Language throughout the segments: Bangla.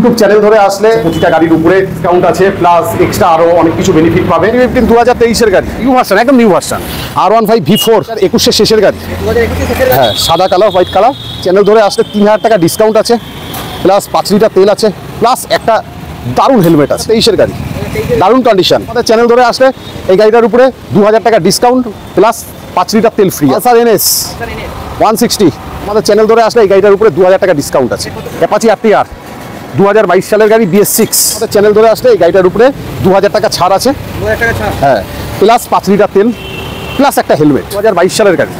ইউটিউব চ্যানেল ধরে আসলে প্রতিটা গাড়ির উপরে ডিসকাউন্ট আছে, প্লাস এক্সট্রা আরো অনেক কিছু বেনিফিট পাবে। 2023 এর গাড়ি, নিউ ভার্সন, একদম নিউ ভার্সন, R15 V4 21 শেষের গাড়ি। হ্যাঁ, সাদা কালার, হোয়াইট কালার। চ্যানেল ধরে আসলে 3000 টাকা ডিসকাউন্ট আছে, প্লাস 5 লিটার তেল আছে, প্লাস একটা দারুণ হেলমেট আছে। 23 গাড়ি, দারুণ কন্ডিশন। আমাদের চ্যানেল ধরে আসলে এই গাড়িটার উপরে 2000 টাকা ডিসকাউন্ট, প্লাস 5 লিটার তেল ফ্রি। স্যার NS 160 আমাদের চ্যানেল ধরে আসলে এই গাড়িটার উপরে 2000 টাকা ডিসকাউন্ট আছে। অ্যাপাচি RTR 2022 সালের গাড়ি, BS6 আমাদের চ্যানেল ধরে আসলে এই গাড়িটার উপরে 2000 টাকা ছাড় আছে। হ্যাঁ, প্লাস 5 লিটার তেল, প্লাস একটা হেলমেট। 2022 সালের গাড়ি,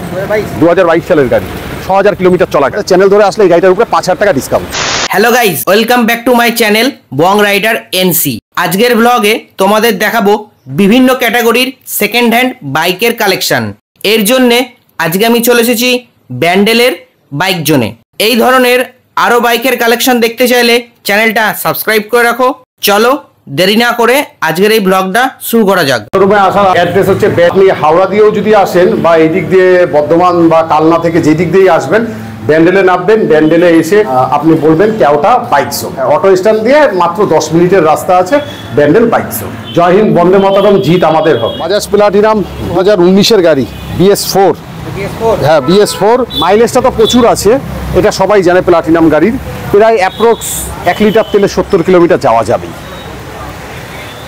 2022 সালের গাড়ি, 6000 কিলোমিটার চলা গাড়ি। চ্যানেল ধরে আসলে এই গাড়িটার উপরে 5000 টাকা discount. Hello guys, welcome back to my channel Bong rider NC। আজকের ব্লগে তোমাদের দেখাবো বিভিন্ন ক্যাটাগরির সেকেন্ড হ্যান্ড বাইকের কালেকশন। এর জন্যে আজকে আমি চলে এসেছি ব্যান্ডেলের বাইক জোনে। এই ধরনের আরও বাইকের কালেকশন দেখতে চাইলে চ্যানেলটা সাবস্ক্রাইব করে রাখো। চলো দেরি না করে আজকের এই ব্লগটা শুরু করা যাক। শোরুমে আসার অ্যাড্রেস হচ্ছে, আপনি হাওড়া দিয়েও যদি আসেন বা এই দিক দিয়ে বর্ধমান বা কালনা থেকে যে দিক দিয়েই আসবেন, ব্যান্ডেলে নামবেন। ব্যান্ডেলে এসে আপনি বলবেন Keota bike show. Auto stand দিয়ে মাত্র 10 মিনিটের রাস্তা আছে, ব্যান্ডেল বাইক শো। জয় হিন্দ, বন্দে মাতরম, জিত আমাদের হবে। বাজাজ প্লাটিনাম 2019-এর গাড়ি, BS4। হ্যাঁ, BS4। মাইলেজটা তো প্রচুর আছে, এটা সবাই জানে। প্লাটিনাম গাড়ির প্রায় অ্যাপ্রক্স 1 লিটার তেলে 70 কিলোমিটার যাওয়া যাবে।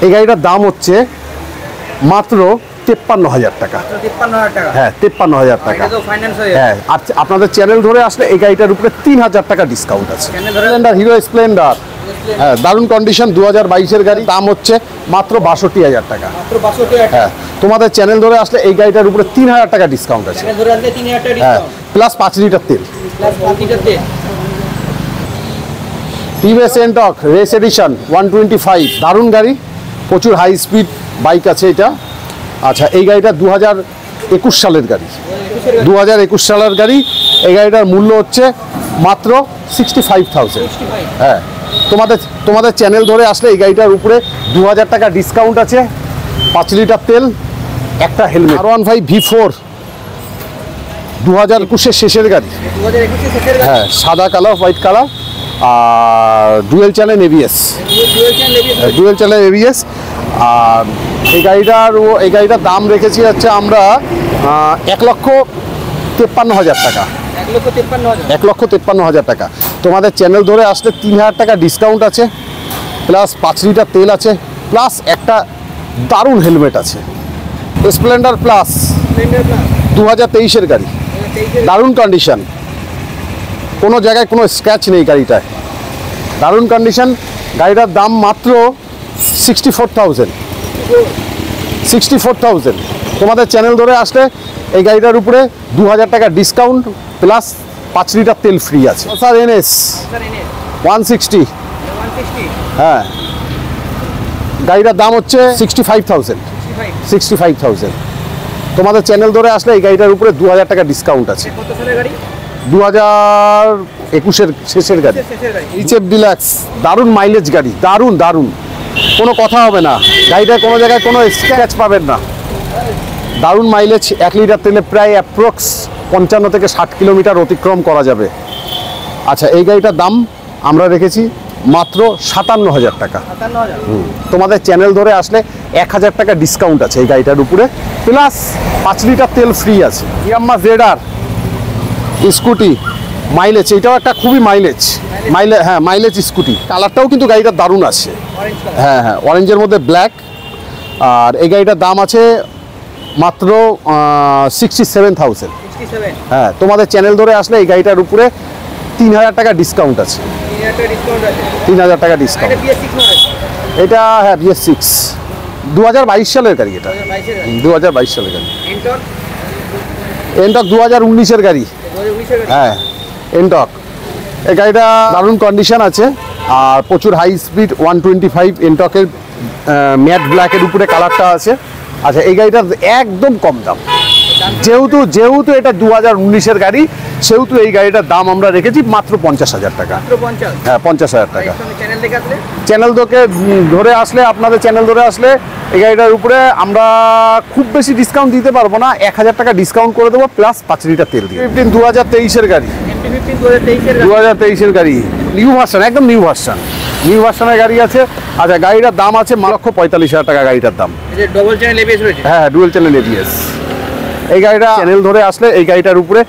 এই গাড়িটার দাম হচ্ছে মাত্র 53,000 টাকা। হ্যাঁ, 53,000 টাকা। হ্যাঁ, আর আপনাদের চ্যানেল ধরে আসলে এই গাড়িটার উপরে 3000 টাকা ডিসকাউন্ট আছে। স্প্লেন্ডার, হিরো স্প্লেন্ডার, হ্যাঁ, দারুণ কন্ডিশন, 2022-এর গাড়ি। দাম হচ্ছে মাত্র 62,000 টাকা। হ্যাঁ, তোমাদের চ্যানেল ধরে আসলে এই গাড়িটার উপরে 3000 টাকা ডিসকাউন্ট আছে। হ্যাঁ, প্লাস 5 লিটার তেল। টিভিএস এনটর্ক রেস এডিশন 125, দারুণ গাড়ি, প্রচুর হাই স্পিড বাইক আছে এটা। আচ্ছা, এই গাড়িটা 2021 সালের গাড়ি, 2021 সালের গাড়ি। এই গাড়িটার মূল্য হচ্ছে মাত্র 65,000। হ্যাঁ, তোমাদের চ্যানেল ধরে আসলে এই গাড়িটার উপরে 2000 টাকা ডিসকাউন্ট আছে, 5 লিটার তেল, একটা হেলমেট। R15 V4 2021-এর শেষের গাড়ি। হ্যাঁ, সাদা কালার, হোয়াইট কালার, আর dual channel ABS, dual channel ABS। আর এই গাড়িটার দাম রেখেছি হচ্ছে আমরা 1,53,000 টাকা। 1,53,000 টাকা। তোমাদের চ্যানেল ধরে আসলে 3000 টাকা ডিসকাউন্ট আছে, প্লাস 5 লিটার তেল আছে, প্লাস একটা দারুণ হেলমেট আছে। স্প্লেন্ডার প্লাস 2023-এর গাড়ি, দারুণ কন্ডিশন, কোনো জায়গায় কোনো স্ক্র্যাচ নেই গাড়িটায়, দারুণ কন্ডিশন। গাড়িটার দাম মাত্র 64,000। তোমাদের চ্যানেল ধরে আসলে এই গাড়িটার উপরে 2000 টাকা ডিসকাউন্ট, প্লাস 5 লিটার তেল ফ্রি আছে। Sir NS 160। হ্যাঁ, গাড়িটার দাম হচ্ছে 65,000। তোমাদের চ্যানেল ধরে আসলে এই গাড়িটার উপরে 2000 টাকা ডিসকাউন্ট আছে। 2021-এর শেষের গাড়ি, HF ডিলাক্স, দারুণ মাইলেজ গাড়ি, দারুণ দারুণ, কোনো কথা হবে না। গাড়িটায় কোনো জায়গায় কোনো স্ক্র্যাচ পাবেন না, দারুণ মাইলেজ। 1 লিটার তেলে প্রায় অ্যাপ্রক্স 55 থেকে 60 কিলোমিটার অতিক্রম করা যাবে। আচ্ছা, এই গাড়িটার দাম আমরা রেখেছি মাত্র 57,000 টাকা। তোমাদের চ্যানেল ধরে আসলে 1000 টাকা ডিসকাউন্ট আছে এই গাড়িটার উপরে, প্লাস 5 লিটার তেল ফ্রি আছে। ইয়ামাহা ZR স্কুটি, মাইলেজ, এটাও একটা খুবই হ্যাঁ, মাইলেজ স্কুটি। কালারটাও কিন্তু গাড়িটার দারুণ আছে। হ্যাঁ হ্যাঁ, অরেঞ্জের মধ্যে ব্ল্যাক। আর এই গাড়িটার দাম আছে মাত্র 67,000। হ্যাঁ, তোমাদের চ্যানেল ধরে আসলে এই গাড়িটার উপরে 3000 টাকা ডিসকাউন্ট আছে। 3000 টাকা ডিসকাউন্ট। এটা হ্যাঁ, BS6 2022 সালের গাড়ি। এটা 2022 সালের গাড়ি। এনটক 2019-এর গাড়ি। হ্যাঁ, এনটক। এই গাড়িটা দারুণ কন্ডিশন আছে, আর প্রচুর হাই স্পিড, 125। এনটকের ম্যাট ব্ল্যাকের উপরে কালারটা আছে। আচ্ছা, এই গাড়িটার একদম কম দাম, যেহেতু এটা 2019-এর গাড়ি, সেহেতু এই গাড়িটার দাম আমরা রেখেছি মাত্র 50,000 টাকা। হ্যাঁ, 50,000 টাকা। চ্যানেল ধরে আসলে, আপনাদের চ্যানেল ধরে আসলে এই গাড়িটার উপরে আমরা খুব বেশি ডিসকাউন্ট দিতে পারবো না, 1000 টাকা ডিসকাউন্ট করে দেবো, প্লাস 5 লিটার তেল দিয়ে। 2023-এর গাড়ি, 2023-এর গাড়ি, নিউ ভার্সন, একদম নিউ ভার্সন। নিউ ভার্সনের গাড়ি আছে। আচ্ছা, গাড়িটার দাম আছে 1,45,000 টাকা গাড়িটার দাম। ডবল চ্যানেল এবিএস রয়েছে? হ্যাঁ, ডুয়েল চ্যানেল এবিএস। এই গাড়িটা চ্যানেল ধরে আসলে এই গাড়িটার উপরে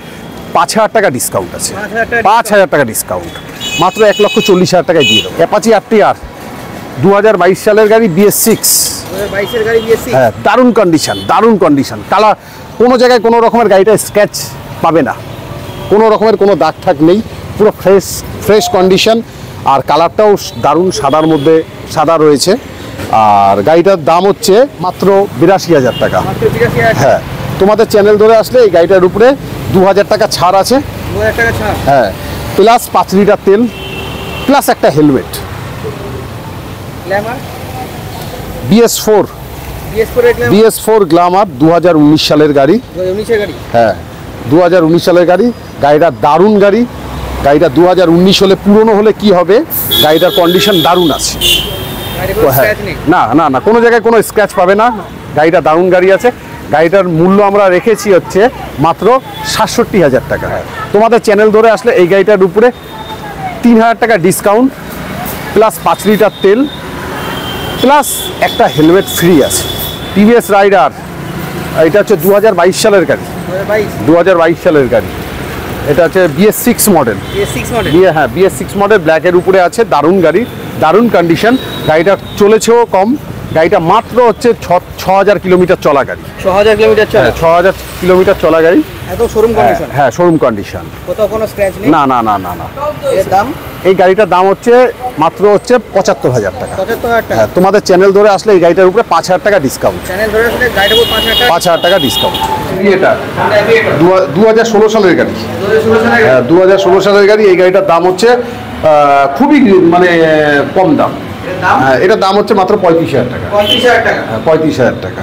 5,000 টাকা ডিসকাউন্ট আছে। 5,000 টাকা ডিসকাউন্ট, মাত্র 1,40,000 টাকায় দিয়ে দেবো। অ্যাপাচি আরটিআর 2022 সালের গাড়ি, BS6। 2022 এর গাড়ি BS6। হ্যাঁ, দারুণ কন্ডিশন, দারুণ কন্ডিশন। কালার কোনো জায়গায় কোনো রকমের গাড়িটা স্ক্র্যাচ পাবে না, কোনো রকমের কোনো দাগ ঠাক নেই, পুরো ফ্রেশ কন্ডিশন। আর কালারটাও দারুণ, সাদার মধ্যে সাদা রয়েছে। আর গাড়িটার দাম হচ্ছে মাত্র 82,000 টাকা। হ্যাঁ, তোমাদের চ্যানেল ধরে আসলে এই গাড়িটার উপরে 2,000 টাকা ছাড় আছে। 2,000 টাকা ছাড়? হ্যাঁ, প্লাস 5 লিটার তেল, প্লাস একটা helmet. Glamour BS4 BS4 Glamour 2019 সালের গাড়ি। 2019 এর গাড়ি? হ্যাঁ, 2019 সালের গাড়ি। গাড়িটা দারুণ গাড়ি। গাড়িটা 2019 হলে, পুরনো হলে কি হবে, গাড়িটার কন্ডিশন দারুণ আছে। হ্যাঁ, না না না, কোনো জায়গায় কোনো স্ক্র্যাচ পাবে না। গাড়িটা দারুণ গাড়ি আছে। গাড়িটার মূল্য আমরা রেখেছি হচ্ছে মাত্র 67,000 টাকা। তোমাদের চ্যানেল ধরে আসলে এই গাড়িটার উপরে 3,000 টাকা ডিসকাউন্ট, প্লাস 5 লিটার তেল, প্লাস একটা হেলমেট ফ্রি আছে। টিভিএস রাইডার, এটা হচ্ছে 2022 সালের গাড়ি। 2022 সালের গাড়ি। এটা হচ্ছে BS6 মডেল। হ্যাঁ, BS6 মডেল, ব্ল্যাকের উপরে আছে। দারুণ গাড়ি, দারুণ কন্ডিশন। গাড়িটা চলেছেও কম। গাড়িটা মাত্র হচ্ছে 6,000 কিলোমিটার চলা গাড়ি। 6,000 কিলোমিটার চলা? 6,000 কিলোমিটার চলা গাড়ি। একদম শোরুম কন্ডিশন? হ্যাঁ, শোরুম কন্ডিশন, কোথাও কোনো স্ক্র্যাচ নেই? না না না না না। এর দাম? এই গাড়িটার দাম হচ্ছে মাত্র হচ্ছে 75,000 টাকা। 75,000 টাকা? হ্যাঁ, তোমাদের চ্যানেল ধরে আসলে এই গাড়িটার উপরে 5,000 টাকা ডিসকাউন্ট। চ্যানেল ধরে আসলে গাড়িটার উপর 5,000 টাকা ডিসকাউন্ট। এটা 2016 সালের গাড়ি। 2016 সালের গাড়ি। এই গাড়িটার দাম হচ্ছে খুবই মানে কম দাম। এটার দাম হচ্ছে মাত্র 35,000 টাকা। 35,000 টাকা? 35,000 টাকা।